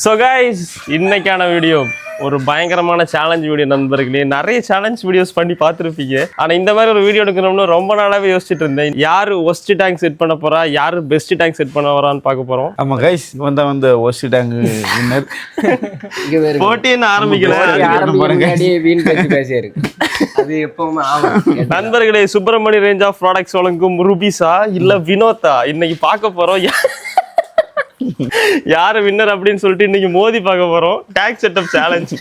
So guys இன்னைக்கான video ஒரு பயங்கரமான சேலஞ்ச் வீடியோ நண்பர்களே. நிறைய சேலஞ்ச் வீடியோஸ் பண்ணி பார்த்துருப்பீங்க. ஆனால் இந்த மாதிரி ஒரு வீடியோ எடுக்கணும்னு ரொம்ப நாளாவே யோசிச்சுட்டு இருந்தேன். யாரு ஒஸ்ட் டேங்க் செட் பண்ண போறா, யாரு பெஸ்ட் டேங்க் செட் பண்ண வரான்னு பார்க்க போறோம். ஆமா கைஸ் வந்து ஒஸ்ட் டேங்க் வின்னர். போட்டி என்ன ஆரம்பிக்கல. நண்பர்களே, சுப்பிரமணிய ரேஞ்ச் ஆஃப் ப்ராடக்ட்ஸ் வழங்கும் ருபிஸா இல்ல வினோதா இன்னைக்கு பார்க்க போறோம். யாரு வின்னர் அப்படின்னு சொல்லிட்டு இன்னைக்கு மோதி பார்க்க போறோம். Take setup challenge.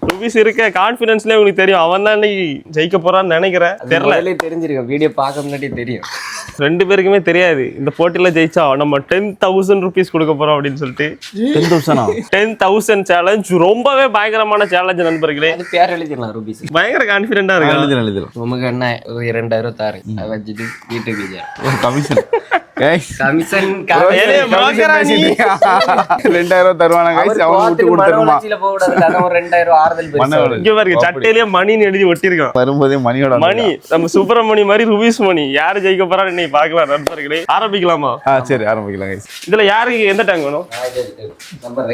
ருபிஸ் இருக்க கான்ஃபிடன்ஸ்லயே உங்களுக்கு தெரியும் அவன் தான் இன்னைக்கு ஜெயிக்க போறான்னு நினைக்கிறேன். தெரியல, தெரிஞ்சிருக்கோம், வீடியோ பார்க்க முன்னாடி தெரியும். ரெண்டு பேருக்குமே தெரியாது இந்த போட்டியில ஜெயிச்சா நம்ம 10,000 rupees கொடுக்க போறோம் அப்படின்னு சொல்லிட்டு. 10,000 சேலஞ்ச் ரொம்பவே பயங்கரமான சேலஞ்ச் நண்பர்களே. அது பேர் எழுதிடலாம் ருபீஸ். பயங்கர கான்ஃபிடென்ட்டா இருக்கு. எழுதிடலாம். நமக்கு என்ன 2000 தாரு அதை வச்சுட்டு வீட்டுக்கு கமிஷன் கமிஷன் 2000 தருவானா கைஸ்? அவங்க விட்டு கொடுத்துருமா? ஒரு 2000 ஆறுதல் இங்க பாருங்க, சட்டையிலேயே மணின்னு எழுதி ஒட்டிருக்கான். வரும்போதே மணியோட மணி நம்ம சுப்பிரமணி மாதிரி ருபீஸ் மணி. யாரு ஜெயிக்க போறான்னு இன்னைக்கு பார்க்கலாம் நண்பர்களே. ஆரம்பிக்கலாமா? சரி ஆரம்பிக்கலாம் கைஸ். இதுல யாருக்கு எந்த டேங்க் வேணும்? நம்ம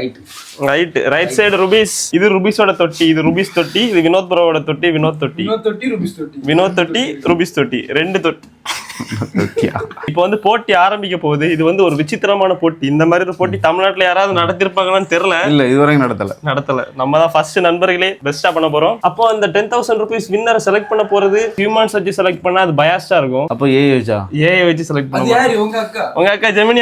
ரைட் சைடு ருபீஸ். இது ருபீஸோட தொட்டி, இது ருபீஸ் தொட்டி. இது வினோத் ப்ரோவோட தொட்டி, வினோத் தொட்டி. வினோத் தொட்டி, ருபீஸ் தொட்டி, ரெண்டு தொட்டி. இப்போ வந்து போட்டி ஆரம்பிக்க போகுது. இது வந்து ஒரு விசித்திரமான போட்டி. இந்த மாதிரி ஒரு போட்டி தமிழ்நாட்டுல யாராவது நடத்திருப்பாங்களான்னு தெரியல. இல்ல இதுவரைக்கும் நடத்தல. நம்ம தான் ஃபர்ஸ்ட் நண்பர்களே பெஸ்டா பண்ண போறோம். அப்போ அந்த 10,000 rupees வின்னர் செலக்ட் பண்ண போறது ஹியூமன்ஸ் வச்சு செலக்ட் பண்ணா அது பயாஸ்டா இருக்கும். அப்போ ஏஐ வச்சு செலக்ட் பண்ணுவோம். உங்க அக்கா ஜெமினி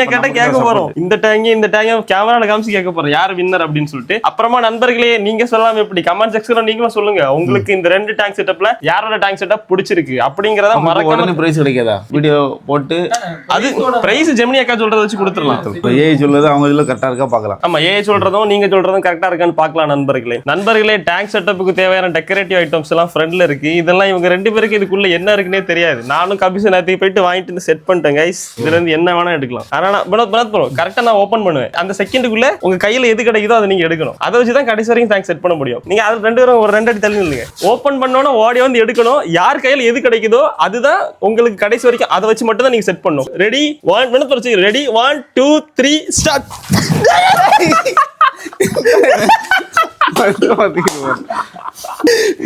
அக்காட்ட கேட்க போறோம். இந்த டேங்க கேமரால காமிச்சு கேட்க போறோம் யார் வின்னர் அப்படின்னு சொல்லிட்டு. அப்புறமா நண்பர்களே, நீங்க சொல்லாம எப்படி கமெண்ட் செக்ஷன்ல நீங்களும் சொல்லுங்க உங்களுக்கு இந்த ரெண்டு டேங்க் செட்டப்ல யாரோட டேங்க் செட்டப் பிடிச்சிருக்கு அப்படிங்கறத மறக்காம. பிரைஸ் கிடைக்காதா? வீடியோ போட்டு அது பிரைஸ் ஜெமினி அக்கா சொல்றத வச்சு கொடுத்துடலாம். இப்போ ஏஐ சொல்றது அவங்க இதுல கரெக்டா இருக்கா பார்க்கலாம். ஆமா, ஏஐ சொல்றதும் நீங்க சொல்றதும் கரெக்டா இருக்கான்னு பார்க்கலாம் நண்பர்களே. டேங்க் செட்டப்புக்கு தேவையான டெக்கரேட்டிவ் ஐட்டம்ஸ் எல்லாம் ஃப்ரண்ட்ல இருக்கு. இதெல்லாம் இவங்க ரெண்டு பேருக்கு இதுக்குள்ள என்ன இருக்குன்னே தெரியாது. நானும் கபிசன் நேரத்துக்கு போயிட்டு வாங்கிட்டு செட் பண்ணிட்டேன் கைஸ். இதுல இருந்து என்ன வேணா எடுக்கலாம். ஆனா கரெக்டா நான் ஓபன் பண்ணுவேன். அந்த செகண்டுக்குள்ள உங்க கையில எது கிடைக்குதோ அதை நீங்க எடுக்கணும். அதை வச்சுதான் கடைசி வரைக்கும் டேங்க் செட் பண்ண முடியும். நீங்க அது ரெண்டு பேரும் ஒரு 2 அடி தள்ளி நில்லுங்க. ஓபன் பண்ணோன்னா ஓடி வந்து எடுக்கணும். யார் கையில எது கிடைக்குதோ அதுதான் உங்களுக்கு கடைசி வரைக்கும். அதை வச்சு மட்டும் தான் நீங்க செட் பண்ணணும். ரெடி 1 minute வச்சு ரெடி 1 2 3 ஸ்டார்ட்.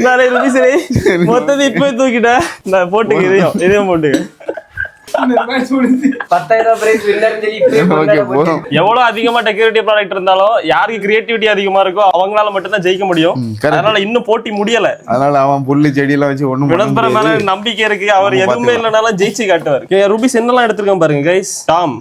நானே ருபீஸே மொத்தத்தை இப்போ தூக்கிட்ட. நான் போட்டுக்க இதையும் போட்டுக்க. 10,000 பிரைஸ் வின்னர் எவ்வளவு அதிகமா டெக்கரேட்டிவ் ப்ராடக்ட் இருந்தாலும் யாருக்கு கிரியேட்டிவிட்டி அதிகமா இருக்கோ அவங்களால மட்டும் தான் ஜெயிக்க முடியும். அதனால இன்னும் போட்டி முடியல. அதனால அவன் புல்லு செடி எல்லாம் வச்சு ஒண்ணும் விளம்பர மேல நம்பிக்கை இருக்கு. அவர் எதுவுமே இல்லனாலும் ஜெயிச்சு காட்டுவார். ருபீஸ் என்னெல்லாம் எடுத்திருக்கான் பாருங்க கைஸ். டாம்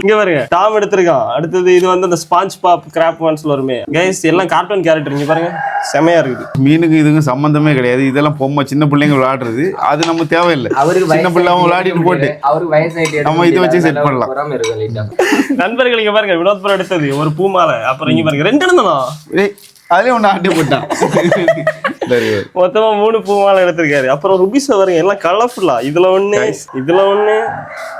இங்க பாருங்க, டாம் எடுத்திருக்கான். அடுத்தது இது வந்து அந்த ஸ்பாஞ்ச் பாப் கிராப் ஒன்ஸ்ல வருமே கைஸ். எல்லாம் கார்ட்டூன் கேரக்டர். இங்க பாருங்க, செமையா இருக்குது. மீனுக்கு இதுக்கு சம்பந்தமே கிடையாது. இதெல்லாம் பொம்மை, சின்ன பிள்ளைங்க விளையாடுறது. அது நம்ம தேவையில்லை. சின்ன பிள்ளை விளையாடிட்டு போட்டு நம்ம இதை வச்சு செட் பண்ணலாம். நண்பர்கள் இங்க பாருங்க, வினோத் ப்ரோ எடுத்தது ஒரு பூமாலை. அப்புறம் இங்க பாருங்க 2 எடுந்தோம். அதே ஒண்ணு ஆட்டி போட்டான். மொத்தமா 3 பூமாலை எடுத்திருக்காரு. அப்புறம் ருபீஸ் பாருங்க, எல்லாம் கலர்ஃபுல்லா. இதுல ஒண்ணு,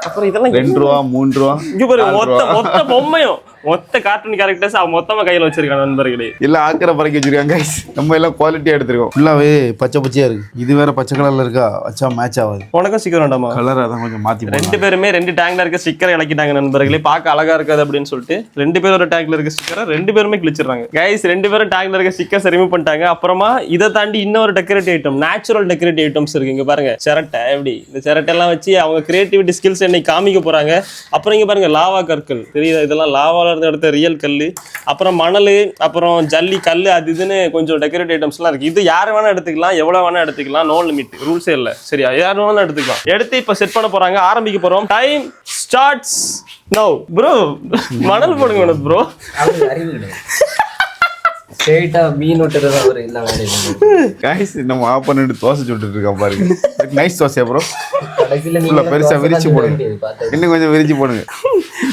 அப்புறம் இதெல்லாம் 2 ரூபா 3 ரூபா. இங்க பாருங்க, மொத்த பொம்மையும் மொத்த கார்ட்டூன் கேரக்டர்ஸ் மொத்தமா கையில வச்சிருக்காங்க நண்பர்களே. எல்லாம் ஆக்கரை பறக்க வச்சிருக்காங்க. நம்ம எல்லாம் குவாலிட்டியா எடுத்திருக்கோம். ஃபுல்லாவே பச்சையா இருக்கு. இது வேற பச்சை கலர்ல இருக்கா, வச்சா மேட்ச் ஆகாது. உனக்கும் ஸ்டிக்கர் வேண்டாமா? கலர் அதான் கொஞ்சம் மாத்தி. 2 பேருமே 2 டேங்க்ல இருக்க ஸ்டிக்கர் இலக்கிட்டாங்க நண்பர்களே. பார்க்க அழகா இருக்காது அப்படின்னு சொல்லிட்டு 2 பேரும் ஒரு டேங்க்ல இருக்க ஸ்டிக்கரை 2 பேருமே கிழிச்சிடுறாங்க கைஸ். 2 பேரும் டேங்க்ல இருக்க ஸ்டிக்கர்ஸ் ரிமூவ் பண்ணிட்டாங்க. அப்புறமா இதை தாண்டி இன்னொரு decorative item, natural decorative items இருக்கு. இங்க பாருங்க, சிரட்டை. எப்படி இந்த சிரட்டை எல்லாம் வச்சு அவங்க கிரியேட்டிவிட்டி ஸ்கில்ஸ் இன்னைக்கு காமிக்க போறாங்க. அப்புறம் இங்க பாருங்க, லாவா கற்கள் தெரியுதா? இதெல்லாம் லாவால இருந்து எடுத்த ரியல் கல். அப்புறம் மணல், அப்புறம் ஜல்லி கல், அது இதுன்னு கொஞ்சம் டெக்கரேட்டிவ் ஐட்டம்ஸ் எல்லாம் இருக்கு. இது யாரு வேணா எடுத்துக்கலாம், எவ்வளவு வேணா எடுத்துக்கலாம். நோ லிமிட், ரூல்ஸே இல்ல. சரியா? யாரு வேணா எடுத்துக்கலாம். எடுத்து இப்ப செட் பண்ண போறாங்க. ஆரம்பிக்க போறோம். டைம் ஸ்டார்ட்ஸ் நவ. ப்ரோ மணல் போடுங்க வினோத் ப்ரோ. நம்ம ஆப் பண்ணிட்டு தோசை சுட்டுட்டு இருக்கோம் பாருங்க. Nice dosa bro. பெருசா விரிச்சு போடுங்க. இன்னும் கொஞ்சம் விரிச்சு போடுங்க.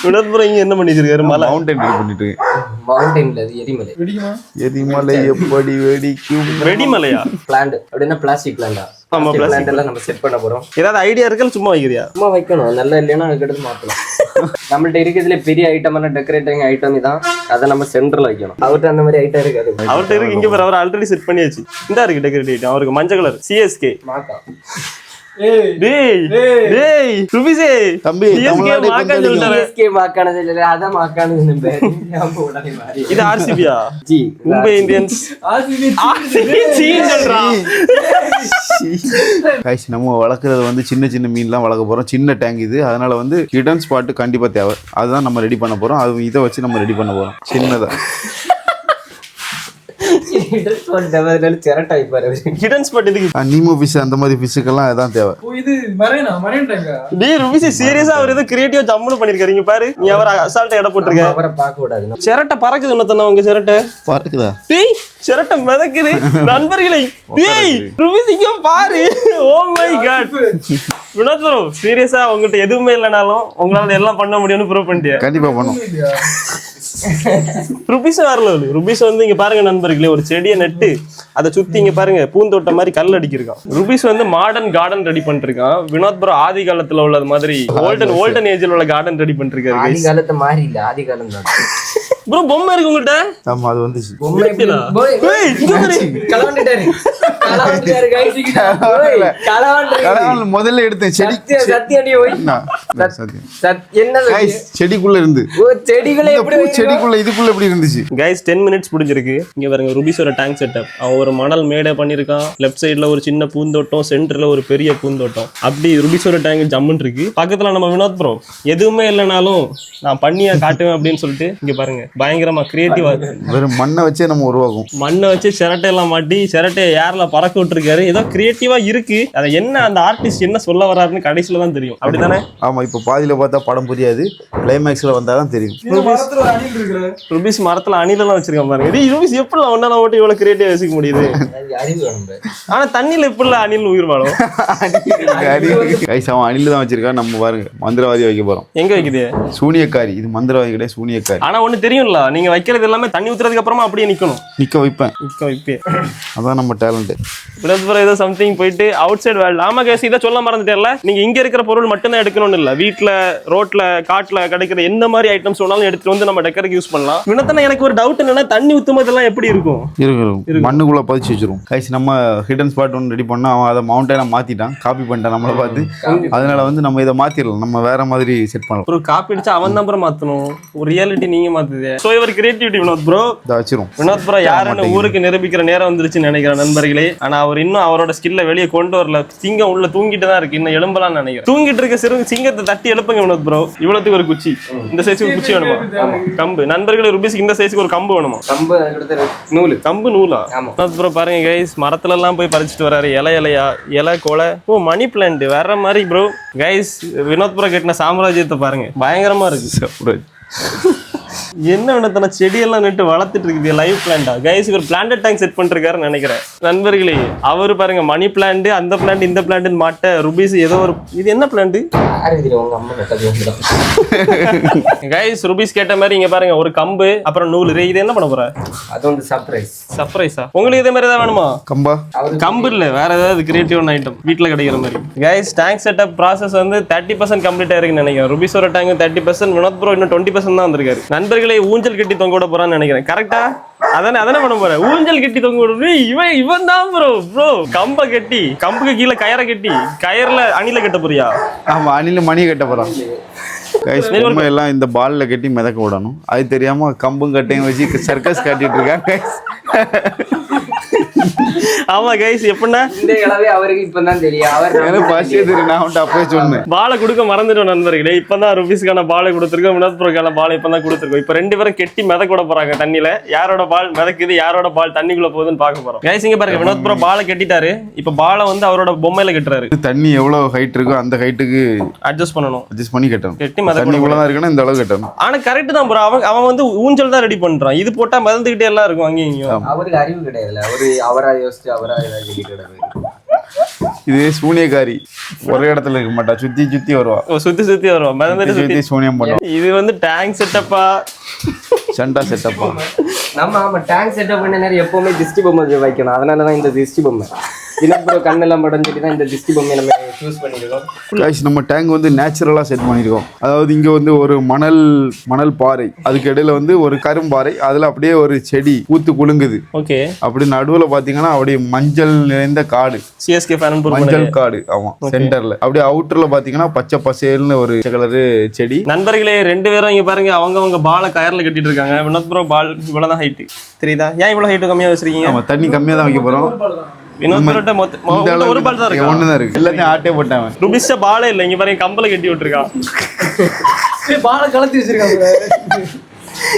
வினோத் ப்ரோ இங்க என்ன பண்ணி வச்சிருக்காரு? மவுண்டன் பண்ணிட்டு. எரிமலை எப்படி வெடிக்கும்? வெடிமலையா? பிளான்ட் அப்படின்னா பிளாஸ்டிக் பிளான்டா? ஆமா, பிளாஸ்டிக் எல்லாம் நம்ம செட் பண்ண போறோம். ஏதாவது ஐடியா இருக்கா? சும்மா வைக்கிறியா? சும்மா வைக்கணும். நல்லா இல்லைன்னா அதுக்கு எடுத்து மாத்தலாம். நம்மள்ட்ட இருக்கிறதுல பெரிய ஐட்டமான டெக்கரேட்டிங் ஐட்டம் தான். அதை நம்ம சென்டர்ல வைக்கணும். அவர்கிட்ட அந்த மாதிரி ஐட்டம் இருக்காது. அவர்கிட்ட இருக்கு. இங்க அவர் ஆல்ரெடி செட் பண்ணியாச்சு. இந்த இருக்கு டெக்கரேட்டிவ் ஐட்டம். அவருக்கு மஞ்சள் கலர் சிஎஸ்கே. டேய் டேய் ருபிஸே தம்பி, CSK தமிழ்நாடு மாக்கான்னு சொல்லிட்டாரு. CSK மாக்கானது இல்ல, அதான் மாக்கானது பேரு. ஞாபகம் உடனே மாறி. இது ஆர்சிபியா ஜி, மும்பை இந்தியன்ஸ் RCB சொல்றான். கைஸ் நம்ம வளர்க்குறது வந்து சின்ன சின்ன மீன்லாம் வளர்க்க போகிறோம். சின்ன டேங்க் இது, அதனால வந்து ஹிடன் ஸ்பாட் கண்டிப்பாக தேவை. அதுதான் நம்ம ரெடி பண்ண போகிறோம். அது இதை வச்சு நம்ம ரெடி பண்ண போகிறோம் சின்னதாக. சிரட்டை வைப்பாரு அவரு. ஹிடன் ஸ்பாட் இதுக்கு நீமோ ஃபிஷ் அந்த மாதிரி ஃபிஷ்ஷுக்கெல்லாம் அதான் தேவை. டேய் ருபிஸே சீரியஸா அவர் ஏதோ கிரியேட்டிவா ஜம்முன்னு பண்ணிருக்காரு. இங்க பாரு, நீ அவர் அசால்ட்டா எடை போட்டுருக்க. அவரை பார்க்க கூடாது. சிரட்டை பறக்குது இன்னொருத்தன உங்க சிரட்டை. பார்க்குதா? டேய் சிரட்டை மிதக்குது நண்பர்களே. டேய் ருபிஸ் இங்க பாரு. Oh my god. Vinod bro சீரியஸா உங்கள்ட்ட எதுவுமே இல்லைனாலும் உங்களால எல்லாம் பண்ண முடியும்னு ப்ரூவ் பண்ணிட்டியா? கண்டிப்பாக பண்ணும். ருபீஸ் வரல. ருபீஸ் வந்து இங்க பாருங்க நண்பர்களே, ஒரு செடியை நட்டு அதை சுத்தி இங்க பாருங்க பூந்தோட்டம் மாதிரி கல் அடிக்கிருக்கான். ருபீஸ் வந்து மாடர்ன் கார்டன் ரெடி பண்ணிருக்கான். வினோத் ப்ரோ ஆதி காலத்துல உள்ளது மாதிரி ஓல்டன் ஏஜ்ல உள்ள கார்டன் ரெடி பண்ணிருக்காரு. ஆதி காலத்தை மாறி இல்ல, ஆதி காலம் தான். ப்ரோ பொம்மை இருக்கு உங்கள்ட்ட? ஆமா, அது வந்துச்சு. பொம்மை எப்படிடா? ஏய், இங்க பாரு. களவாண்டிட்டாரு guys. ஓய், களவாண்டிட்டாரு. கடவுள் முதல்ல எடுத்தேன் செடி. சத்தியம் நீ ஓய். என்ன கைஸ் செடிக்குள்ள இருந்து ஓ செடிகளை எப்படி செடிக்குள்ள இதுக்குள்ள எப்படி இருந்துச்சு? கைஸ் 10 மினிட்ஸ் முடிஞ்சிருக்கு. இங்க பாருங்க ருபீஸோட டேங்க் செட்டப். அவன் ஒரு மணல் மேடை பண்ணிருக்கான். லெஃப்ட் சைடுல ஒரு சின்ன பூந்தோட்டம், சென்டர்ல ஒரு பெரிய பூந்தோட்டம். அப்படி ருபீஸோட டேங்க் ஜம்முன்னு இருக்கு. பக்கத்துல நம்ம வினோத் ப்ரோ எதுவுமே இல்லைனாலும் நான் பண்ணியா காட்டுவேன் அப்படின்னு சொல்லிட்டு இங்க பாருங்க பயங்கரமா கிரியேட்டிவா வெறும் மண்ணை வச்சே நம்ம உருவாக்கும். மண்ணை வச்சு சிரட்டை எல்லாம் மாட்டி சிரட்டையை ஏர்ல பறக்க விட்டுருக்காரு. ஏதோ கிரியேட்டிவா இருக்கு. அதை என்ன அந்த ஆர்டிஸ்ட் என்ன சொல்ல வர்றாருன்னு கடைசியில தான் தெரியும். அப்படித்தானே? ஆமா, இப்ப பாதியில பார்த்தா படம் புரியாது, கிளைமேக்ஸ்ல வந்தாதான் தெரியும். ருபீஸ் மரத்துல அணிலெல்லாம் வச்சிருக்கான் பாருங்க. இது ருபீஸ் எப்படி ஒன்னால ஓட்டு இவ்வளவு கிரியேட்டிவா வச்சுக்க முடியுது? அறிவு வேணும். ஆனா தண்ணியில எப்படி அணில் உயிர் வாழும்? கைஸ் அவன் அணில தான் வச்சிருக்கான். நம்ம பாருங்க மந்திரவாதி வைக்க போறோம். எங்க வைக்குது? சூனியக்காரி. இது மந்திரவாதி கிடையாது, சூனியக்காரி. ஆனா ஒண்ணு தெரியும்ல, நீங்க வைக்கிறது எல்லாமே தண்ணி ஊத்துறதுக்கு அப்புறமா அப்படியே நிக்கணும். நிக்க வைப்பேன். அதான் நம்ம டேலண்ட். ஏதோ சம்திங் போயிட்டு அவுட் சைடு வேர்ல்ட். ஆமா கேஸ், இதை சொல்ல மறந்துட்டேன்ல. நீங்க இங்க இருக்கிற பொருள் மட்டும் தான் எடுக்கணும்னு இல்ல, வீட்டுல ரோட்ல காட்டுல கிடைக்கிற எந்த மாதிரி ஐட்டம்ஸ் வேணாலும் எடுத்துட்டு வந்து நம்ம டெக்கருக்கு யூஸ் பண்ணலாம். வினோத்தனா எனக்கு ஒரு டவுட் என்னன்னா, தண்ணி ஊத்தும் போதெல்லாம் எப்படி இருக்கும்? இருக்கும், மண்ணுக்குள்ள பதிச்சு வச்சிரும். கைஸ் நம்ம ஹிடன் ஸ்பாட் ஒன்று ரெடி பண்ணா அவன் அதை மவுண்டனா மாத்திட்டான், காப்பி பண்ணிட்டான் நம்மளை பார்த்து. அதனால வந்து நம்ம இதை மாத்திரலாம், நம்ம வேற மாதிரி செட் பண்ணலாம். ஒரு காப்பி அடிச்சா அவன் தான் ப்ரோ மாத்தணும், ஒரு ரியாலிட்டி நீங்க மாத்துதே. சோ இவர் கிரியேட்டிவிட்டி வினோத் ப்ரோ. இதை வச்சிரும். வினோத் ப்ரோ யாருன்னு ஊருக்கு நிரூபிக்கிற நேரம் வந்துருச்சுன்னு நினைக்கிறேன் நண்பர்களே. ஆனா அவர் இன்னும் அவரோட ஸ்கில்ல வெளியே கொண்டு வரல. சிங்கம் உள்ள தூங்கிட்டு தான் இருக்கு, இன்னும் எழும்பலாம் நினைக்கிறேன். தூங்கிட்டு இருக்க சிங்கத்தை தட்டி எழுப்புங்க வினோத் ப்ரோ. இவ்வளவுக்கு ஒரு குச்சி, இந்த சைஸுக்கு ஒரு குச்சி வேணுமா? கம்பு. நண்பர்களே ருபீஸ்க்கு இந்த சைஸுக்கு ஒரு கம்பு வேணுமா? கம்பு நூலு. கம்பு நூலா? வினோத் ப்ரோ பாருங்க கைஸ், மரத்துல எல்லாம் போய் பறிச்சுட்டு வராரு. இலை கொலை. ஓ மணி பிளான்ட் வேற மாதிரி ப்ரோ. கைஸ் வினோத் ப்ரோ கட்டின சாம்ராஜ்யத்தை பாருங்க, பயங்கரமா இருக்கு. என்ன வினத்தன செடியெல்லாம் நட்டு வளர்த்துட்டு இருக்குது. லைவ் பிளான்டா கைஸ்? இவர் பிளான்ட் டேங்க் செட் பண்ணிருக்காருன்னு நினைக்கிறேன் நண்பர்களே. அவரு பாருங்க மணி பிளான்ட், அந்த பிளான்ட், இந்த பிளான்ட் மாட்ட ருபீஸ் ஏதோ ஒரு. இது என்ன பிளான்ட் கைஸ்? ருபீஸ் கேட்ட மாதிரி இங்க பாருங்க, ஒரு கம்பு அப்புறம் நூல். இது என்ன பண்ண போற? அது வந்து சர்ப்ரைஸ். சர்ப்ரைஸா? உங்களுக்கு இதே மாதிரி ஏதாவது வேணுமா? கம்பா? கம்பு இல்ல, வேற ஏதாவது கிரியேட்டிவ் ஐட்டம் வீட்டுல கிடைக்கிற மாதிரி. கைஸ் டேங்க் செட்டப் ப்ராசஸ் வந்து 30% கம்ப்ளீட் ஆயிருக்குன்னு நினைக்கிறேன். ருபீஸோட டேங்க் 30%, வினோத் ப்ரோ இன்னும் 20% தான் வந்திருக்காரு. நண்பர்களே ஊஞ்சல் கட்டி தொங்க விட போறான்னு நினைக்கிறேன். கரெக்டா? அதானே பண்ண போற? ஊஞ்சல் கட்டி தொங்க விடுறது இவன் தான் ப்ரோ. கம்ப கட்டி, கம்புக்கு கீழே கயரை கட்டி, கயர்ல அணில கட்ட போறியா? ஆமா, அணில மணி கட்ட போறான். கைஸ் பொம்மை எல்லாம் இந்த பால்ல கட்டி மிதக்க விடணும். அது தெரியாம கம்பும் கட்டையும் வச்சு சர்க்கஸ் காட்டிட்டு இருக்காங்க கைஸ். ஆமா கைஸ், எப்படின்னா இந்த இளவே அவருக்கு இப்பதான் தெரியும். அவர் பாசியே தெரியும், நான் அவன்கிட்ட அப்பவே சொன்னேன். பாலை கொடுக்க மறந்துட்டோம் நண்பர்களே. இப்பதான் ருபீஸ்க்கான பாலை கொடுத்துருக்கோம், வினோத் ப்ரோக்கான பால் இப்பதான் கொடுத்துருக்கோம். இப்ப 2 பேரும் கெட்டி மிதக்க விட போறாங்க தண்ணியில. யாரோட பால் மிதக்குது, யாரோட பால் தண்ணிக்குள்ள போகுதுன்னு பார்க்க போறோம். கைஸ் இங்க பாருங்க, வினோத் ப்ரோ பாலை கட்டிட்டாரு. இப்ப பாலை வந்து அவரோட பொம்மையில கட்டுறாரு. தண்ணி எவ்வளவு ஹைட் இருக்கோ அந்த ஹைட்டுக்கு அட்ஜஸ்ட் பண்ணணும், அட்ஜஸ்ட் பண்ணி கட்டணும். கெட்டி மிதக்க தான் இருக்கணும், இந்த அளவு கட்டணும். ஆனா கரெக்ட் தான் ப்ரோ. அவன் வந்து ஊஞ்சல் தான் ரெடி பண்றான். இது போட்டா மிதந்துகிட்டே எல்லாம் இருக்கும் அங்கேயும் இங்கேயும். அவருக்கு அறிவு கிடையாதுல, அவரு அவரா யோசிச்சு அவரா ஏதாவது கிடக்கு. இது சூனியக்காரி, ஒரே இடத்துல இருக்க மாட்டா, சுத்தி சுத்தி வருவா. சுத்தி வருவா, மிதந்துட்டு சுத்தி சூனியம் பண்ணுவா. இது வந்து டேங்க் செட்டப்பா, சண்டா செட்டப்பா. நம்ம டேங்க் செட்டப் பண்ண நேரம் எப்பவுமே திஷ்டி பொம்மை வைக்கணும். அதனாலதான் இந்த திஷ்டி பொம்மை. வினோத் ப்ரோ கண்ணெல்லாம் படம் சொல்லி தான் இந்த திஷ்டி பொம்மையை நம்ம சூஸ் பண்ணியிருக்கோம். கைஸ் நம்ம டேங்க் வந்து நேச்சுரலாக செட் பண்ணியிருக்கோம். அதாவது இங்கே வந்து ஒரு மணல் பாறை, அதுக்கு இடையில வந்து ஒரு கரும்பாறை, அதில் அப்படியே ஒரு செடி பூத்து குலுங்குது. ஓகே. அப்படி நடுவில் பார்த்தீங்கன்னா அப்படியே மஞ்சள் நிறைந்த காடு, சிஎஸ்கே ஃபேன் மஞ்சள் காடு. ஆமாம், சென்டரில் அப்படியே அவுட்டரில் பார்த்தீங்கன்னா பச்சை பசேல்னு ஒரு கலரு செடி. நண்பர்களே 2 பேரும் இங்க பாருங்க, அவங்க பாலை கயர்ல கட்டிட்டு இருக்காங்க. வினோத் ப்ரோ பால் இவ்வளவுதான் ஹைட் தெரியுதா? ஏன் இவ்வளவு ஹைட் கம்மியா வச்சிருக்கீங்க? ஆமாம், தண்ணி கம்மியாக தான் வைக்க போகிறோம். வினோத் ப்ரோட்ட மொத்தம் ஒரு பால் தான் இருக்கு. ஒன்று தான் இருக்கு, எல்லாத்தையும் ஆட்டே போட்டாங்க. ருபிஷ பாலே இல்லை, இங்க பாருங்க கம்பல கட்டி விட்டுருக்கான். பாலை கலத்தி வச்சிருக்காங்க.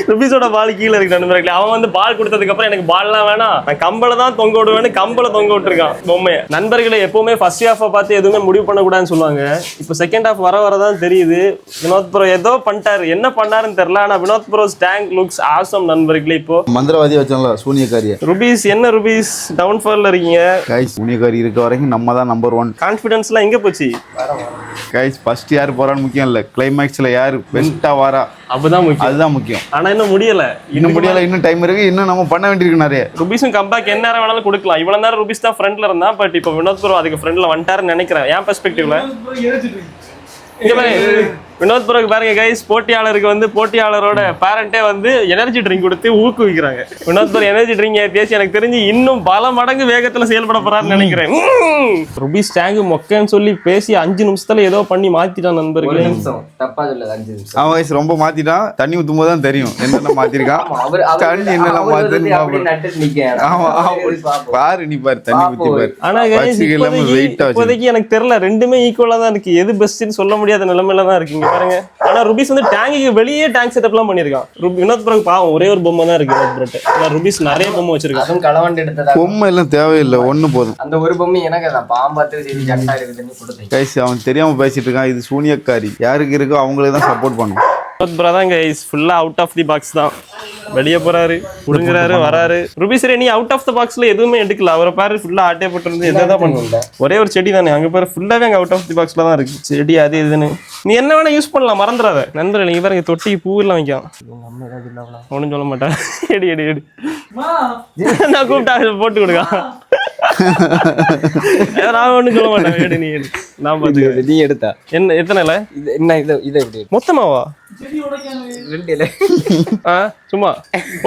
ருபீஸோட பால் கீழே இருக்கு நண்பர்களே. அவன் வந்து பால் கொடுத்ததுக்கு அப்புறம் எனக்கு பால்லாம் வேணாம், நான் கம்பல தான் தொங்க விடுவேன்னு கம்பல தொங்க விட்டுருக்கான் பொம்மையை. நண்பர்களே எப்பவுமே ஃபர்ஸ்ட் ஹாஃபை பார்த்து எதுவுமே முடிவு பண்ணக்கூடாதுன்னு சொல்லுவாங்க. இப்போ செகண்ட் ஹாஃப் வர வரதான் தெரியுது வினோத் ப்ரோ ஏதோ பண்ணிட்டாரு. என்ன பண்ணாருன்னு தெரியல, ஆனா Vinod bro's tank looks awesome நண்பர்களே. இப்போ மந்திரவாதி வச்சாங்களா சூனியக்காரிய. ருபீஸ் என்ன ருபீஸ் டவுன்ஃபால்ல இருக்கீங்க கைஸ்? சூனியக்காரி இருக்க வரைக்கும் நம்ம தான் நம்பர் 1. கான்ஃபிடன்ஸ்லாம் எங்க போச்சு கைஸ்? ஃபர்ஸ்ட் யார் போறான்னு முக்கியம் இல்லை, கிளைமேக்ஸ்ல யாரு பெஸ்டா வாரா அப்பதான் முக்கியம். அதுதான் முக்கியம். ஆனா இன்னும் முடியல, இன்னும் டைம் இருக்கு, இன்னும் நம்ம பண்ண வேண்டியிருக்கு நிறைய. ருபீஸும் கம்பேக் என்ன நேரம் வேணாலும் கொடுக்கலாம். இவ்வளவு நேரம் ருபீஸ் தான் ஃப்ரண்ட்ல இருந்தா, பட் இப்போ வினோத் ப்ரோ அதுக்கு ஃப்ரண்ட்ல வந்துட்டாருன்னு நினைக்கிறேன் என் பெர்ஸ்பெக்டிவ்ல. வினோத் ப்ரோக்கு பாருங்க கைஸ், போட்டியாளருக்கு வந்து போட்டியாளரோட பேரண்டே வந்து எனர்ஜி ட்ரிங்க் கொடுத்து ஊக்குவிக்கிறாங்க. வினோத் ப்ரோ எனர்ஜி ட்ரிங்க் பேசி எனக்கு தெரிஞ்சு இன்னும் பல மடங்கு வேகத்துல செயல்பட போறாருன்னு நினைக்கிறேன். ருபீஸ் டேங்க் மொக்கன்னு சொல்லி பேசி 5 நிமிஷத்துல ஏதோ பண்ணி மாத்திட்டான் நண்பர்களே. தப்பா சொல்லல, 5 நிமிஷம். அவன் வயசு ரொம்ப மாத்திட்டான். தண்ணி ஊத்தும் போது தான் தெரியும் என்னென்ன மாத்திருக்கான். தண்ணி என்னெல்லாம் மாத்துன்னு பாரு, நீ பாரு தண்ணி ஊத்தி பாரு. ஆனா இப்போதைக்கு எனக்கு தெரியல, ரெண்டுமே ஈக்குவலா தான் இருக்கு. எது பெஸ்ட்னு சொல்ல முடியாத நிலைமையில தான் இருக்கு. பாருங்க, ஆனா ருபீஸ் வந்து டேங்குக்கு வெளியே டேங்க் செட்டப்லாம் பண்ணிருக்கான். வினோத் ப்ரோ பாவம் ஒரே ஒரு பொம்மை தான் இருக்கு வினோத் ப்ரோட்ட. ருபீஸ் நிறைய பொம்மை வச்சிருக்கான். அதுவும் களவாண்டு எடுத்ததா. பொம்மை எல்லாம் தேவையில்லை, ஒண்ணு போதும். அந்த ஒரு பொம்மை எனக்கு தான் பாம்பாத்து சரி ஜட்டா இருக்குதுன்னு கொடுத்தேன். கைஸ் அவன் தெரியாம பேசிட்டு இருக்கான், இது சூனியக்காரி. யாருக்கு இருக்கோ அவங்களே தான் சப்போர்ட் பண்ணும். வினோத் ப்ரோ தான் கைஸ் ஃபுல்லா அவுட் ஆஃப் தி பாக்ஸ் தான். வெளியே போறாரு, புடுங்குறாரு, வராரு. ருபீஸ் நீ அவுட் ஆஃப் த பாக்ஸ்ல எதுவுமே எடுக்கல. அவரை பாரு ஃபுல்லா ஆட்டே போட்டு எதாவது பண்ணுங்க. ஒரே ஒரு செடி தானே அங்க பாரு, ஃபுல்லாவே அங்க அவுட் ஆஃப் தி பாக்ஸ்ல தான் இருக்கு செடி. அது இதுன்னு நீ என்ன வேணா யூஸ் பண்ணலாம், மறந்துடாத நண்பர். நீங்க பாருங்க தொட்டி பூ எல்லாம் வைக்கலாம், ஒன்னும் சொல்ல மாட்டேன். எடி எடி எடி நான் கூப்பிட்டா போட்டு கொடுக்க. நான் ஒண்ணும் சொல்ல மாட்டேன். எடி நீ எடு, நான் பாத்துக்கிறேன். நீ எடுத்தா என்ன எத்தனை இல்லை என்ன இது எப்படி மொத்தமாவா? சும்மா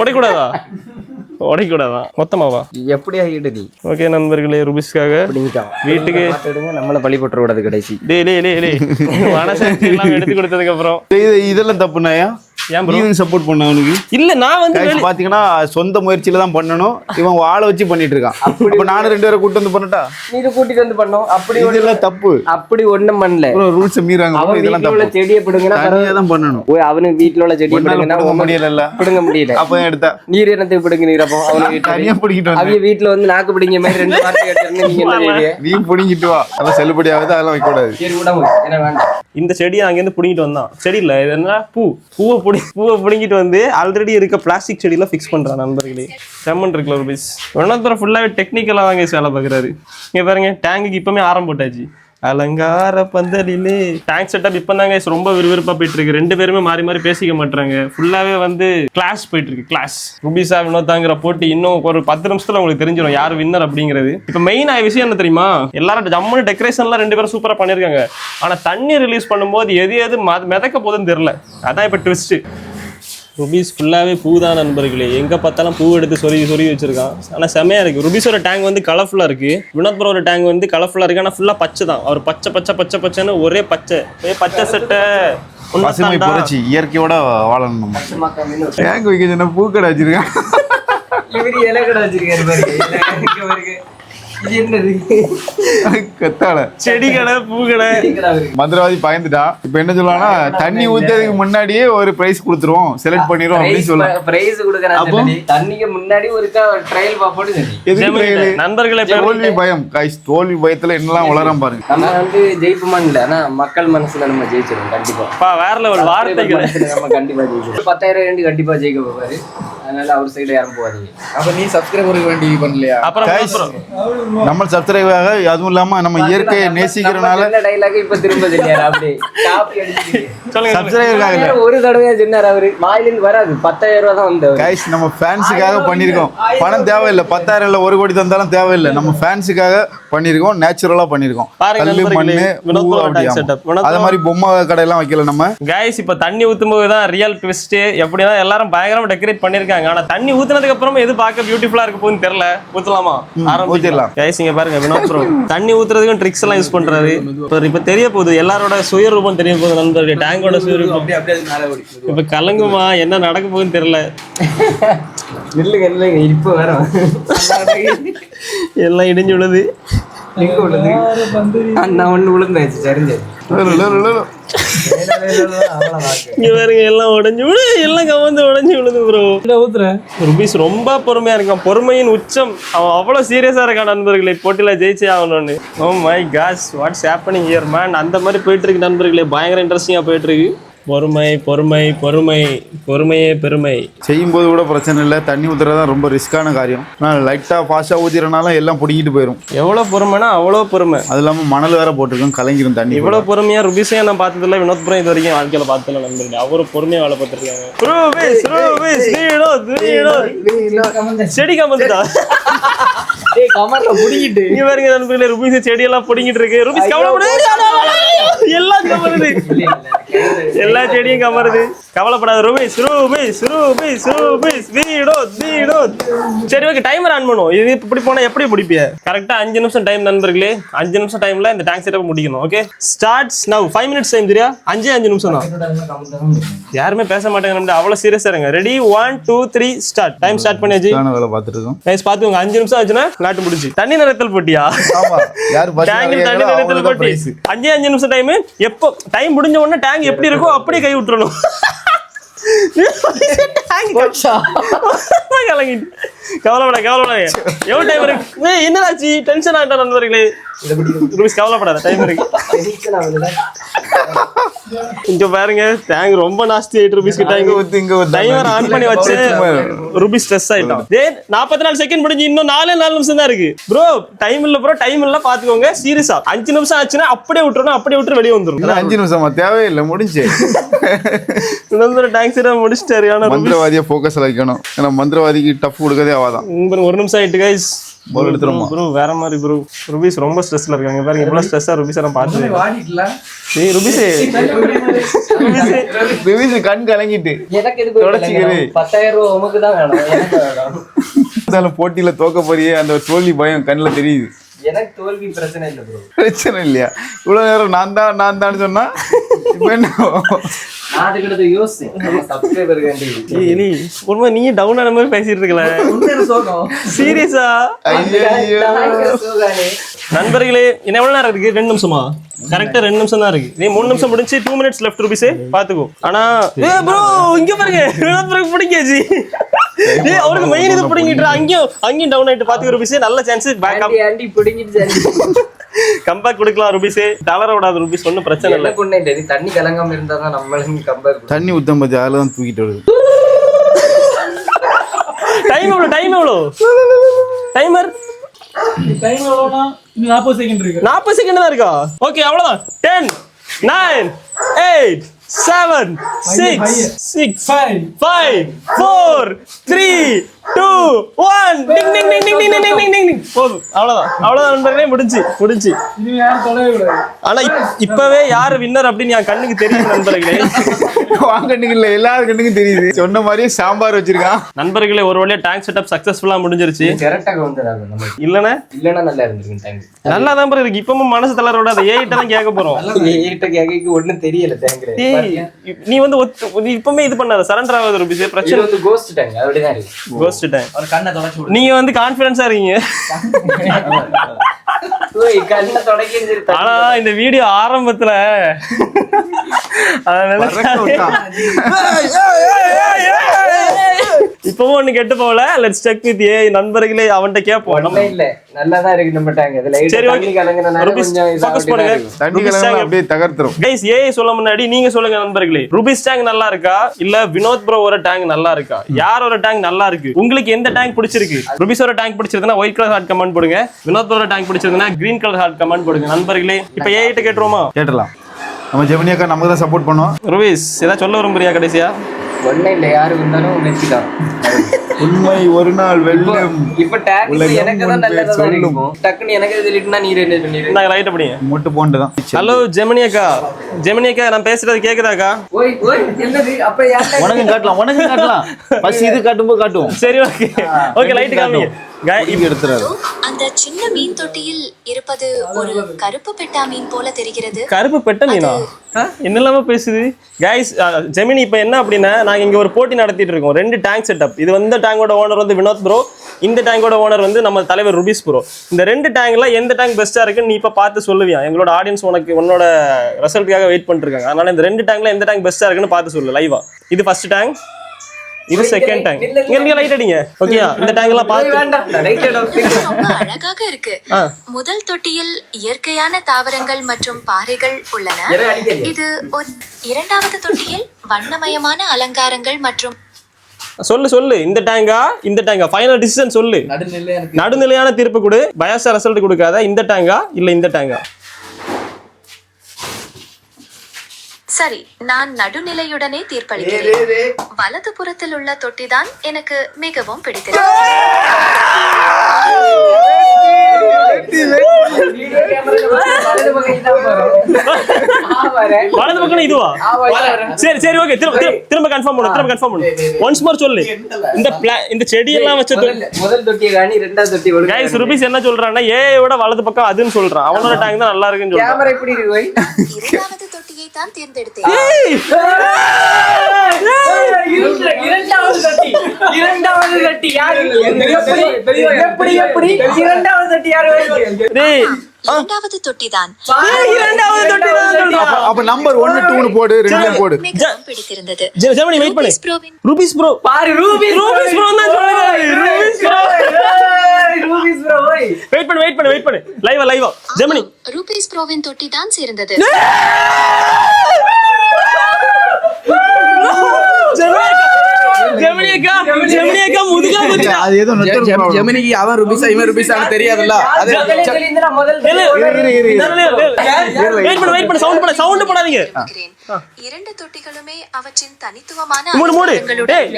உடைக்கூடாதா? உடைக்கூடாதா மொத்தமாவா? எப்படியா இடு நீ? ஓகே நண்பர்களே, ருபீஸ்க்காக வீட்டுக்கு நம்மள பழி போட்டு விடாது கடைசி. மனசாட்சி எல்லாம் எடுத்து கொடுத்ததுக்கு அப்புறம் இதெல்லாம் தப்புனாயா? ஏன் ப்ரோ சப்போர்ட் பண்ண அவனுக்கு? இல்ல நான் வந்து பாத்தீங்கன்னா சொந்த முயற்சியில தான் பண்ணணும். இவன் ஆளை வச்சு பண்ணிட்டு இருக்கான். அப்ப நானும் 2 பேரை கூட்டு வந்து பண்ணட்டா? நீ கூட்டிட்டு வந்து பண்ணோம். அப்படி இதெல்லாம் தப்பு. அப்படி ஒண்ணும் பண்ணல. ரூல்ஸ் மீறாங்க. இதெல்லாம் தப்பு. செடியை பிடுங்கினா தனியா தான் பண்ணணும். ஓ அவனுக்கு வீட்ல உள்ள செடியை பிடுங்கினா முடியல, பிடுங்க முடியல. அப்ப எடுத்தா நீர் என்னத்துக்கு பிடுங்கினீரப்போ? அவனுக்கு தனியா பிடிக்கிட்டு வந்து அவங்க வீட்ல வந்து நாக்கு பிடிங்க மாதிரி 2 வார்த்தை கேட்டிருந்தீங்க. நீங்க என்ன செய்வீங்க? நீ பிடிங்கிட்டு வா. அப்ப செல்லுபடி ஆகுது, அதெல்லாம் வைக்க கூடாது. சரி விட என்ன வேண்டாம். இந்த செடியை அங்க இருந்து பிடிங்கிட்டு வந்தான். செடி இல்ல இது என்ன, பூவை பிடிங்கிட்டு வந்து ஆல்ரெடி இருக்க பிளாஸ்டிக் செடியில ஃபிக்ஸ் பண்றான் நண்பர்களே. செம்மன் இருக்குல்ல ருபீஸ். வினோத் ப்ரோ ஃபுல்லாவே டெக்னிக்கலா வாங்க வேலை பார்க்குறாரு. இங்க பாருங்க டேங்குக்கு இப்பவுமே ஆரம்பம் போட்டாச்சு. அலங்கார பந்தலிலே டேங்க் செட்டப் இப்போ தாங்க ரொம்ப விறுவிறுப்பா போயிட்டு இருக்கு. 2 பேருமே மாறி மாறி பேசிக்க மாட்டாங்க. ஃபுல்லாவே வந்து கிளாஸ் போயிட்டு இருக்கு. கிளாஸ் ருபீஸா வினோதாங்கிற போட்டி இன்னும் ஒரு 10 நிமிஷத்துல உங்களுக்கு தெரிஞ்சிடும் யார் வின்னர் அப்படிங்கிறது. இப்போ மெயின் விஷயம் என்ன தெரியுமா, எல்லாரும் ஜம்முன்னு டெக்கரேஷன்லாம் 2 பேரும் சூப்பரா பண்ணிருக்காங்க. ஆனா தண்ணி ரிலீஸ் பண்ணும்போது எது மிதக்க போகுதுன்னு தெரியல. அதான் இப்போ ட்விஸ்ட். ருபீஸ் ஃபுல்லாகவே பூ தான் நண்பர்களே. எங்கே பார்த்தாலும் பூ எடுத்து சொருகி வச்சிருக்கான். ஆனால் செமையாக இருக்குது. ருபீஸோட டேங்க் வந்து கலர்ஃபுல்லாக இருக்குது. வினோத் ப்ரோட டேங்க் வந்து கலர்ஃபுல்லாக இருக்குது. ஆனால் ஃபுல்லாக பச்சை தான். அவர் பச்சைன்னு ஒரே பச்சை சட்டை. இயற்கையோட வாழணும். டேங்க் வைக்க சொன்ன பூக்கடை வச்சிருக்கான். இவரு இலை கடை வச்சிருக்காரு. செடி கடை பூ கடை. மந்திரவாதி பயந்துட்டான். இப்ப என்ன சொல்லுவானா, தண்ணி ஊத்துறதுக்கு முன்னாடியே ஒரு பிரைஸ் கொடுத்துருவோம், செலக்ட் பண்ணிடுவோம் அப்படின்னு சொல்லுவாங்க. பிரைஸ் கொடுக்கறாங்க. தண்ணிக்கு முன்னாடி ஒரு ட்ரையல் பாப்போடு நண்பர்களே, தோல்வி பயம். தோல்வி பயத்துல என்னெல்லாம் உலரம் பாருங்க. நம்ம வந்து ஜெயிப்போமான்னு இல்ல, ஆனா மக்கள் மனசுல நம்ம ஜெயிச்சிருவோம் கண்டிப்பா. வேற லெவல் வார்த்தைகள் நம்ம கண்டிப்பா ஜெயிச்சிருவோம். 10,000 கண்டிப்பா ஜெயிக்க போவாரு. அதனால அவர் சைடு யாரும் போகாதீங்க. அப்ப நீ சப்ஸ்கிரைபருக்கு வேண்டி பண்ணலையா? அப்புறம் Guys, நம்ம சப்ஸ்கிரைபாக அதுவும் இல்லாம நம்ம இயற்கையை நேசிக்கிறனால என்ன டைலாக் இப்ப திரும்ப சொன்னாரு அப்படியே காப்பி அடிச்சிட்டு சொல்லுங்க சப்ஸ்கிரைபருக்காக இல்ல ஒரு தடவையா சொன்னார் அவரு. மாயிலிருந்து வராது 10,000 ரூபாய் தான் வந்தவர். கைஸ் நம்ம ஃபேன்ஸுக்காக பண்ணியிருக்கோம். பணம் தேவையில்லை, 10,000 இல்லை 1 கோடி தந்தாலும் தேவையில்லை. நம்ம ஃபேன்ஸுக்காக பண்ணியிருக்கோம், நேச்சுரலா பண்ணியிருக்கோம். பாருங்க கல்லு மண்ணு நண்பர்களே, பூ வினோத் ப்ரோ அப்படி tank setup. வினோத் அது மாதிரி பொம்மை கடையெல்லாம் வைக்கல நம்ம. கைஸ் இப்ப தண்ணி ஊத்தும் போது தான் ரியல் ட்விஸ்ட். எப்படின்னா எல்லாரும் பயங்கரமா டெக்கரேட் பண்ணிருக்காங்க. ஆனா தண்ணி ஊத்துனதுக்கு அப்புறம் எது பார்க்க பியூட்டிஃபுல்லா இருக்க போகுதுன்னு தெரியல. ஊத்தலாமா? ஊத்திடலாம். கைஸ் இங்க பாருங்க வினோத் ப்ரோ தண்ணி ஊத்துறதுக்கும் ட்ரிக்ஸ் எல்லாம் யூஸ் பண்றாரு. இப்ப தெரிய போகுது எல்லாரோட சுயரூபம் தெரிய போகுது நண்பர்களே. டேங்கோட சுயரூபம் அப்படியே மேலே ஓடி. இப்ப கலங்குமா என்ன நடக்க போகுதுன்னு தெரியல. இல்லைங்க இல்லைங்க இப்ப வர எல்லாம் இடிஞ்சு விழுது. எங்க உள்ளது நான் ஒண்ணு விழுந்தாச்சு சரிஞ்சு. இங்க பாருங்க எல்லாம் உடைஞ்சு விழு, எல்லாம் கவர்ந்து உடைஞ்சு விழுது ப்ரோ. ருபீஸ் ரொம்ப பொறுமையா இருக்கான், பொறுமையின் உச்சம். அவன் அவ்வளவு சீரியஸா இருக்கான் நண்பர்களே. போட்டியில ஜெயிச்சே ஆகணும்னு. Oh my gosh what's happening here man. அந்த மாதிரி போயிட்டு இருக்கு நண்பர்களே. பயங்கர இன்ட்ரெஸ்டிங்கா போயிட்டு இருக்கு. பொறுமை பொறுமை பொறுமை பொறுமையே பெருமை. செய்யும்போது கூட பிரச்சனை இல்லை, தண்ணி ஊத்துறது தான் ரொம்ப ரிஸ்கான காரியம். ஆனால் லைட்டாக ஃபாஸ்ட்டாக ஊற்றிறனால எல்லாம் பிடிக்கிட்டு போயிடும். எவ்வளவு பொறுமைனா அவ்வளோ பொறுமை. அது இல்லாமல் மணல் வேற போட்டிருக்கோம், கலங்கிரும் தண்ணி. இவ்வளவு பொறுமையா ருபீஸையும் நான் பார்த்ததில்ல, வினோத் ப்ரோ இது வரைக்கும் வாழ்க்கையில பார்த்ததில்ல நண்பர்களே. அவரும் பொறுமையா வேலை பார்த்துருக்காங்க. செடி கமந்துடா. டேய் கமர்ல புடிங்கிட்டு இங்க பாருங்க நண்பர்களே, ருபீஸ் செடியெல்லாம் பிடிங்கிட்டு இருக்கு. ருபீஸ் கவலைப்படாது, எல்லாம் கமருது, எல்லா செடியும் கமருது. கவலைப்படாத ருபீஸ் ரூபீஸ் ரூபீஸ் ரூபீஸ் வீடோ வீடோ. சரி ஓகே, டைமர் ஆன் பண்ணுவோம். இது இப்படி போனா எப்படி பிடிப்பிய? கரெக்டா 5 நிமிஷம் டைம் நண்பர்களே. 5 நிமிஷம் டைம்ல இந்த டேங்க் செட்டப் முடிக்கணும். Okay starts now. 5 minutes time தெரியா? 5 நிமிஷம் தான். யாருமே பேச மாட்டாங்க நம்ம. அவ்வளவு சீரியஸா இருங்க. Ready 1 2 3 start. டைம் ஸ்டார்ட் பண்ணியாச்சு. வேலை பார்த்துட்டு இருக்கோம். கைஸ் பாத்துங்க 5 நிமிஷம் ஆச்சுன்னா நாட்டு முடிச்சு. தண்ணி நிறத்தல் போட்டியா? ஆமா, யார் டேங்கில் தண்ணி நிறத்தல் போட்டி. 5 நிமிஷம் டைம். எப்போ டைம் முடிஞ்ச உடனே டேங்க் எப்படி இருக்கோ அப்படியே கை விட்டுறணும். கவலைப்படாத கவலைப்படாத. எவ்வளவு டைம் இருக்கு? என்னடாச்சு டென்ஷன் ஆகிட்டா நண்பர்களே. கவலைப்படாத டைம் இருக்கு. இங்க பாருங்க டேங்க் ரொம்ப நாஸ்தி ஆயிட்டு ருபீஸ் கிட்ட. டைமர் ஆன் பண்ணி வச்சு ருபீஸ் ஸ்ட்ரெஸ் ஆயிட்டான். 44 செகண்ட் முடிஞ்சு இன்னும் 4 நிமிஷம் தான் இருக்கு ப்ரோ. டைம் இல்ல ப்ரோ, டைம் இல்ல பாத்துக்கோங்க சீரியஸா. 5 நிமிஷம் ஆச்சுன்னா அப்படியே விட்டுறணும், அப்படியே விட்டு வெளியே வந்துரும். 5 நிமிஷமா தேவையில்லை, முடிஞ்சு. டேங்க் செட் முடிச்சிட்டாரு. ஆனா மந்திரவாதியை ஃபோக்கஸ் வைக்கணும். ஏன்னா மந்திரவாதிக்கு டஃப் கொடுக்கதே ஆவாதான். 1 நிமிஷம் ஆயிட்டு கைஸ். போல் எடுத்துருமா ப்ரோ வேற மாதிரி ப்ரோ. ருபீஸ் ரொம்ப ஸ்ட்ரெஸ்ல இருக்காங்க பாருங்க. இவ்வளவு ஸ்ட்ரெஸ்ஸா ருபீஸ் நான் பார்த்தது. வாடிட்டல. ஏய் ருபீஸ் ருபீஸ் கண் கலங்கிட்டு எனக்கு எதுக்கு தொடச்சிக்கிறே. 10,000 ரூபாய் உமக்கு தான் வேணும், எனக்கு வேணும். இருந்தாலும் போட்டியில தோக்க போறியே அந்த தோல்வி பயம் கண்ணுல தெரியுது. எனக்கு தோல்வி பிரச்சனை இல்லை ப்ரோ. பிரச்சனை இல்லையா? இவ்வளவு நேரம் நான் தான் சொன்னா இப்ப என்ன? நான் அதுக்கிட்ட யோசிச்சேன் நம்ம சப்ஸ்கிரைபர் வேண்டி. ஏய் உண்மை நீ டவுன் ஆன மாதிரி பேசிட்டு இருக்கல. சீரியஸா நண்பர்களே என்ன எவ்வளவு நேரம் இருக்கு? 2 நிமிஷமா? கரெக்டா 2 நிமிஷம் தான் இருக்கு. நீ 3 நிமிஷம் முடிஞ்சு 2 minutes லெஃப்ட் ருபீஸ் பாத்துக்கோ. ஆனா ஏ ப்ரோ இங்க பாருங்க வினோத் ப்ரோ பிடிக்காச்சு. ஏய் அவருக்கு மெயின் இது பிடிங்கிட்டு அங்கேயும் டவுன் ஆயிட்டு பாத்துக்கோ ருபீஸ். நல்ல சான்ஸ் பேக் அப் ஆண்டி பிடிங்கிட்டு கம்பேக் கொடுக்கலாம் ருபீஸ். தளர விடாத ருபீஸ், ஒன்றும் பிரச்சனை இல்லை. கொண்டே தண்ணி கலங்காம இருந்தா தான் நம்மளுக்கு கம்பேக். தண்ணி ஊத்தம் பத்தி அதில் தான் தூக்கிட்டு வருது. டைம் எவ்வளோ? டைமர் டைம் எவ்வளவுனா 40 செகண்ட் இருக்கு. 40 செகண்ட் தான் இருக்கா? ஓகே அவ்வளவுதான். 10 9 8 7 6 5 4 3 2 1 டிங் டிங் டிங் டிங் டிங் டிங் டிங் டிங். போதும் அவ்வளவுதான் நண்பர்களே. முடிஞ்சு. இனி யாரும் தொலைவே கூடாது. ஆனா இப்பவே யாரு வின்னர் அப்படின்னு என் கண்ணுக்கு தெரியும் நண்பர்களே. வாங்கட்டுக்கு இல்ல, எல்லாரு கண்ணுக்கும் தெரியுது. சொன்ன மாதிரியே சாம்பார் வச்சிருக்கான். நண்பர்களே ஒரு வழியா டேங்க் செட்டப் சக்சஸ்ஃபுல்லா முடிஞ்சிருச்சு. கரெக்டாக வந்துடாது நம்ம. இல்லனா நல்லா இருந்திருக்கு டைம். நல்லா தான் ப்ரோ இருக்கு. இப்பவும் மனசு தளர விடாத. ஏகிட்ட தான் கேட்க போறோம். ஏகிட்ட கேட்க ஒண்ணும் தெரியல தேங்கற. நீ வந்து நீ இப்பவுமே இது பண்ணாத, சரண்டர் ஆகாத ருபீஸ். பிரச்சனை வந்து கோஸ்ட் டேங்க் அப்படியே தான் இருக்கு. Cost tank. அவர் கண்ணை தொடச்சு விடு. நீங்க வந்து கான்ஃபிடன்ஸா இருக்கீங்க. ஓய் கண்ணை தொடக்கிட்டு. ஆனா இந்த வீடியோ ஆரம்பத்துல இப்பவும் ஒண்ணு கெட்டு போகல. லெட்ஸ் செக் வித் ஏ நண்பர்களே, அவன்கிட்ட கேட்போம். ஒண்ணுமே இல்ல, நல்லாதான் இருக்கு நம்ம டேங்க். இதுல சரி, okay. தண்ணி கலங்குறதுனால ரூபிஸ் கொஞ்சம் focus பண்ணுங்க. தண்ணி கலந்து அப்படியே தகர்த்துரும். கைஸ் ஏஐ சொல்ல முன்னாடி நீங்க சொல்லுங்க நண்பர்களே, ரூபிஸ் டேங்க் நல்லா இருக்கா இல்ல வினோத் ப்ரோ ஒரு டேங்க் நல்லா இருக்கா? யாரோட டேங்க் நல்லா இருக்கு? உங்களுக்கு எந்த டேங்க் பிடிச்சிருக்கு? ரூபிஸோட டேங்க் பிடிச்சிருந்தா ஒயிட் கலர் ஹார்ட் கமெண்ட் போடுங்க. வினோத் ப்ரோட டேங்க் பிடிச்சிருந்தா கிரீன் கலர் ஹார்ட் கமெண்ட் போடுங்க நண்பர்களே. இப்போ ஏஐ கிட்ட கேட்டுருவோமா? கேட்டலாம். நம்ம ஜெமினி அக்கா நமக்கு தான் சப்போர்ட் பண்ணுவோம். ரூபிஸ் ஏதாவது சொல்ல விரும்புறியா கடைசியா? ஒண்ணும் இல்ல, யாரு வந்தாலும் மெச்சிதான். உண்மை ஒரு நாள் வெல்லும். இப்ப டேங்க் எனக்கு தான் நல்லதா இருக்கும். டக்குன்னு எனக்கு சொல்லிட்டுனா நீ என்ன பண்ணிரு. நான் ரைட் அப்படியே மொட்டு போண்டு தான். ஹலோ ஜெமினி அக்கா. ஜெமினி அக்கா நான் பேசுறது கேக்குதாக்கா? ஓய் ஓய் என்னது? அப்ப யார் உனக்கு காட்டலாம். பஸ் இது காட்டும்போது காட்டுவோம். சரி ஓகே ஓகே லைட் காமிங்க. எடுத்துறாரு. அந்த சின்ன மீன் தொட்டியில் இருப்பது ஒரு கருப்பு பெட்டா மீன் போல தெரிகிறது. கருப்பு பெட்ட மீனா? என்னெல்லாம பேசுது கைஸ். ஜெமினி இப்போ என்ன அப்படின்னா, நாங்கள் இங்கே ஒரு போட்டி நடத்திட்டு இருக்கோம். 2 டேங்க் செட்டப். இது வந்து டேங்கோட ஓனர் வந்து வினோத் ப்ரோ, இந்த டேங்கோட ஓனர் வந்து நம்ம தலைவர் ரூபிஸ் ப்ரோ. இந்த 2 டேங்க்ல எந்த டேங்க் பெஸ்ட்டாக இருக்குன்னு நீ இப்போ பார்த்து சொல்லுவியா? எங்களோட ஆடியன்ஸ் உன்னோட ரிசல்ட்டுக்காக வெயிட் பண்ணிருக்காங்க. அதனால இந்த 2 டேங்க்ல எந்த டேங்க் பெஸ்ட்டாக இருக்குன்னு பார்த்து சொல்லு லைவா. இது ஃபர்ஸ்ட் டேங்க், இது செகண்ட் டேங்க். இங்க லைட் அடிங்க ஓகேயா? இந்த டேங்க் எல்லாம் பார்த்து ரொம்ப அழகாக இருக்கு. முதல் தொட்டியில் இயற்கையான தாவரங்கள் மற்றும் பாறைகள் உள்ளன. இது ஒரு இரண்டாவது தொட்டியில் வண்ணமயமான அலங்காரங்கள் மற்றும் சொல்லு இந்த டேங்கா ஃபைனல் டிசிஷன் சொல்லு. நடுநிலையான தீர்ப்பு கொடு. பயாஸா ரிசல்ட் கொடுக்காத. இந்த டேங்கா இல்ல இந்த டேங்கா? சரி, நான் நடுநிலையுடனே தீர்ப்பளிக்கிறேன். வலது புறத்தில் உள்ள தொட்டிதான் எனக்கு மிகவும் பிடித்தது. வலது பக்கம் இதுவா? சரி ஓகே. திரும்ப கன்ஃபார்ம் பண்ணு. ஒன்ஸ் மோர் சொல்லு. இந்த செடி எல்லாம் வச்ச முதல் தொட்டி காணி, இரண்டாவது தொட்டி ஒழுங்கா. கைஸ் ரூபிஸ் என்ன சொல்றான்னா ஏயோட வலது பக்கம் அதுன்னு சொல்றான். அவனோட டேங்க் தான் நல்லா இருக்குன்னு சொல்றான். கேமரா எப்படி இருக்கு போய்? இரண்டாவது தொட்டியை தான் தேர்ந்தெடுத்தேன். இரண்டாவது தொட்டி யாரு? எப்படி இரண்டாவது தொட்டி யாரு? டேய் இரண்டாவது தொட்டிதான் அப்ப நம்பர் 1 2 னு போடு, 2 போடு. மிகவும் பிடித்திருந்தது. ஜெமினி வெயிட் பண்ணு. ரூபிஸ் ப்ரோ பாரு, ரூபிஸ் ப்ரோ தான் சொல்றாரு. ரூபிஸ் ப்ரோ ஓய் வெயிட் பண்ணு. லைவா ஜெமினி. ரூபீஸ் ப்ரோவின் தொட்டி தான் சேர்ந்தது. ஜெமினி அக்கா முதுகா போச்சு. அது ஏதோ நெட்டர் ஜெமினிக்கு அவன் ருபீஸா இவன் ருபீஸா தெரியாதுல்ல. அது முதல் வெயிட் பண்ணு. சவுண்ட் போடாதீங்க. இரண்டு தொட்டிகளுமே அவற்றின் தனித்துவமான மூடு. டேய்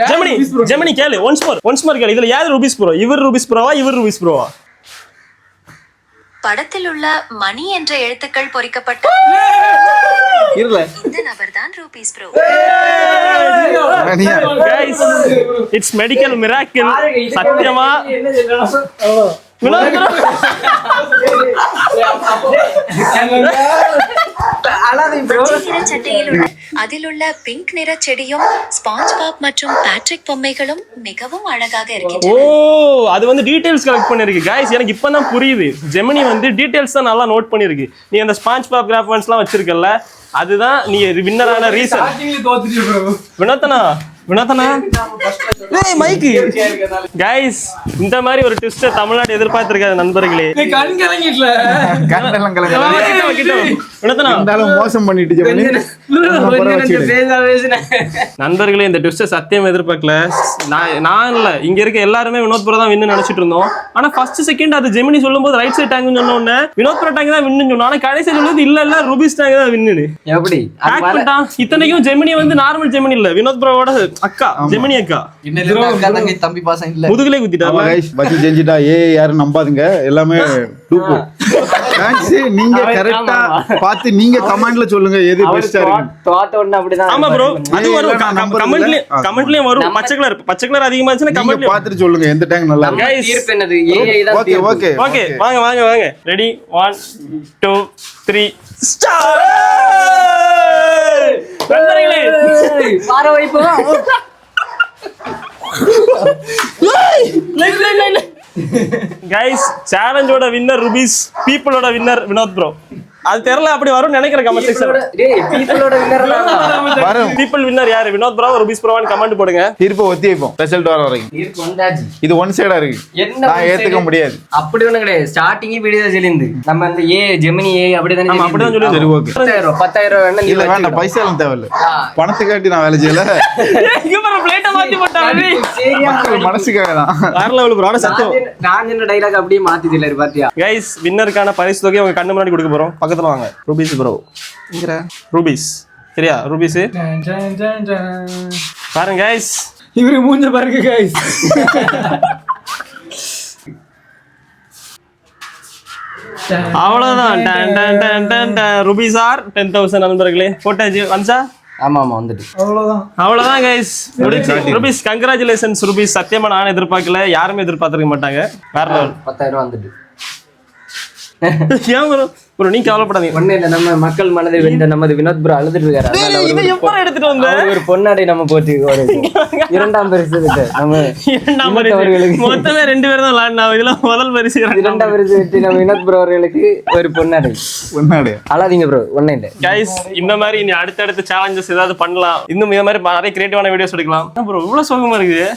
ஜெமினி கேளு. ஒன்ஸ் மோர் கேளு. இதுல யார் ரூபிஸ் ப்ரோ? இவர் ரூபிஸ் ப்ரோவா? படத்தில் உள்ள மணி என்ற எழுத்துக்கள் பொறிக்கப்பட்ட இந்த நபர் தான் rupees bro. Guys it's medical miracle. சத்தியமா வினோத் ப்ரோ சட்டையில் உள்ள அதில் உள்ள பிங்க் நிற செடியும் ஸ்பாஞ்ச் பாப் மற்றும் பேட்ரிக் பொம்மைகளும் மிகவும் அழகாக இருக்கின்றன. அது வந்து டீடைல்ஸ் கலெக்ட் பண்ணிருக்கு கைஸ். எனக்கு இப்பதான் புரியுது. ஜெமினி வந்து டீடைல்ஸ் தான் நல்லா நோட் பண்ணிருக்கு. நீ அந்த ஸ்பாஞ்ச் பாப் கிராஃப்ட்ஸ்லாம் வச்சிருக்கல, அதுதான் நீ வின்னரான ரீசன். வினோத்தனா ஏய் மைக் गाइस இந்த மாதிரி ஒரு ட்விஸ்ட் தமிழ்நாடு எதிர்பார்த்திருக்காத நண்பர்களே. நீ கண் கலங்கிட்டல கண்ணெல்லாம் கலங்கல. வினோத்தனா இருந்தாலும் மோசம் பண்ணிட்டு ஜெமினி. நண்பர்களே இந்த ட்விஸ்ட் சத்தியம் எதிர்பார்க்கல. நான் இல்ல, இங்க இருக்க எல்லாருமே வினோத் ப்ரோ தான் வின்னு நினைச்சிட்டு இருந்தோம். ஆனா ஃபர்ஸ்ட் செகண்ட் அது ஜெமினி சொல்லும்போது ரைட் சைடு டேங்க் சொன்ன உடனே வினோத் ப்ரோ டேங்க் தான் வின்னு சொன்னோம். ஆனா கடைசில சொல்லுது இல்ல ரூபிஸ் டேங்க் தான் வின்னு. எப்படி ஹேக் பண்ணிட்டான். இத்தனைக்கும் ஜெமினி வந்து நார்மல் ஜெமினி இல்ல, வினோத் ப்ரோவோட அக்கா ஜெமினி அக்கா. இன்னைக்கு அக்கா தங்கை தம்பி பாசம் இல்ல, முதுகுலே குத்திட்டாங்க. गाइस பச்சி செஞ்சிட்டா. யாரும் நம்பாதீங்க, எல்லாமே டூப்பு. தேங்க்ஸ். நீங்க கரெக்ட்டா பார்த்து நீங்க கமெண்ட்ல சொல்லுங்க எது பெஸ்டா இருக்கு. தோத்த உடனே அப்படிதான். ஆமா ப்ரோ, அது வரும் கமெண்ட்லயே வரும். பச்சை கலர் அதிகமா இருந்துச்சுன்னா கமெண்ட்ல பார்த்துட்டு சொல்லுங்க எந்த டேங்க் நல்லா இருக்கு. गाइस தீர்ப்பு என்னது? ஏஐ தான் ஓகே ஓகே ஓகே வாங்க ரெடி 1 2 3 ஸ்டார்ட். நண்பர்களே பார வைப்போ. गाइस சேலஞ்சோட வின்னர் ரூபிஸ், பீப்பிளோட வின்னர் வினோத் ப்ரோ. அது தெரியல, அப்படி வரும்னு நினைக்கிறேன் கமெண்ட் செக்ஷன். பீப்புளோட வின்னர் வரும். பீப்பிள் வின்னர் யாரு? வினோத் ப்ரோ, ருபீஸ் ப்ரோவான்னு கமெண்ட் போடுங்க. தீர்ப்பு ஒத்தி வைப்போம் ரிசல்ட் வர வரைக்கும். வந்தாச்சு. இது ஒன் சைடா இருக்கு, என்ன நான் ஏத்துக்க முடியாது. அப்படி ஒண்ணும் கிடையாது. ஸ்டார்டிங்கே வீடியோ சொல்லிருந்து நம்ம அந்த ஜெமினி அப்படிதானே ஆமா, அப்படிதான் சொல்லி. சரி ஓகே. 10,000 வேணா நீ இல்ல வேண்டாம், பைசா எல்லாம் தேவையில்ல. பணத்துக்காட்டி நான் வேலை செய்யல, பிளேட்டை மாத்தி போட்டாங்க. மக்கள் மனசுக்காக தான். வேற லெவல் ப்ரோ. ஆனா சத்தியம் நான் என்ன டைலாக் அப்படியே மாத்தி சொல்லிரு பாத்தியா? கைஸ், வின்னருக்கான பரிசு தொகையை உங்க கண்ணு முன்னாடி கொடுக்க போறோம். பக்கத்துல வாங்க. ரூபீஸ் ப்ரோ, ரூபீஸ் சரியா? ரூபீஸ் பாருங்க கைஸ், இவரு மூஞ்ச பாருங்க guys. அவ்வளவுதான். Done done done done done. Rubies are 10,000 நண்பர்களே. போட்டாச்சு வன்சா. ஆமா வந்துட்டு அவ்வளவுதான். அவ்வளவுதான் கைஸ், முடிச்சு. Rupees congratulations rupees. சத்தியமா நான் எதிர்பார்க்கல, யாருமே எதிர்பார்த்திருக்க மாட்டாங்க. வேற லெவல். 10,000 வந்துட்டு. ஏன் ப்ரோ? ப்ரோ நீங்க கவலைப்படாதீங்க. ஒண்ணு இல்ல, நம்ம மக்கள் மனதை வென்ற நமது வினோத் ப்ரோ அழுதுட்டு இருக்காரு. அதனால இதை எப்ப எடுத்துட்டு வந்த? ஒரு பொன்னாடை நம்ம போட்டு இரண்டாம் பரிசு விட்டு நம்ம இரண்டாம் பரிசு அவர்களுக்கு மொத்தமே 2 பேர் தான் விளையாடினாங்க. இதுல முதல் பரிசு இரண்டாம் பரிசு விட்டு நம்ம வினோத் ப்ரோ அவர்களுக்கு ஒரு பொன்னாடை. ஒன்னாடியா அழாதீங்க ப்ரோ, ஒண்ணு இல்ல. கைஸ், இந்த மாதிரி இனி அடுத்தடுத்து சேலஞ்சஸ் ஏதாவது பண்ணலாம். இன்னும் இந்த மாதிரி நிறைய கிரியேட்டிவான வீடியோஸ் எடுக்கலாம். ப்ரோ இவ்வளவு சோகமா இருக்குது.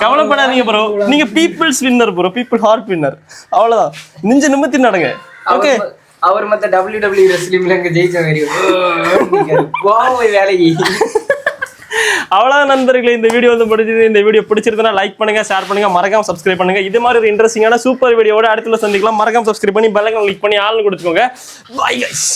கவலைப்படாதீங்க ப்ரோ, நீங்க people's winner bro, people heart winner. அவ்வளவுதான், நெஞ்சு நிமித்தி நடங்க. ஓகே, அவர் மத்த WWE ரெஸ்லிங்ல அங்க ஜெயிச்ச மாதிரி போய் வேலைக்கு. அவ்வளவுதான் நண்பர்களே, இந்த வீடியோ வந்து பிடிச்சது. இந்த வீடியோ பிடிச்சிருந்தா லைக் பண்ணுங்க, ஷேர் பண்ணுங்க, மறக்காம சப்ஸ்கிரைப் பண்ணுங்க. இது மாதிரி ஒரு இன்ட்ரெஸ்டிங்கான சூப்பர் வீடியோவோட அடுத்துல சந்திக்கலாம். மறக்காம சப்ஸ்கிரைப் பண்ணி பெல் ஐகான் கிளிக் பண்ணி ஆள்னு கொடுத்துக்கோங்க. Bye guys.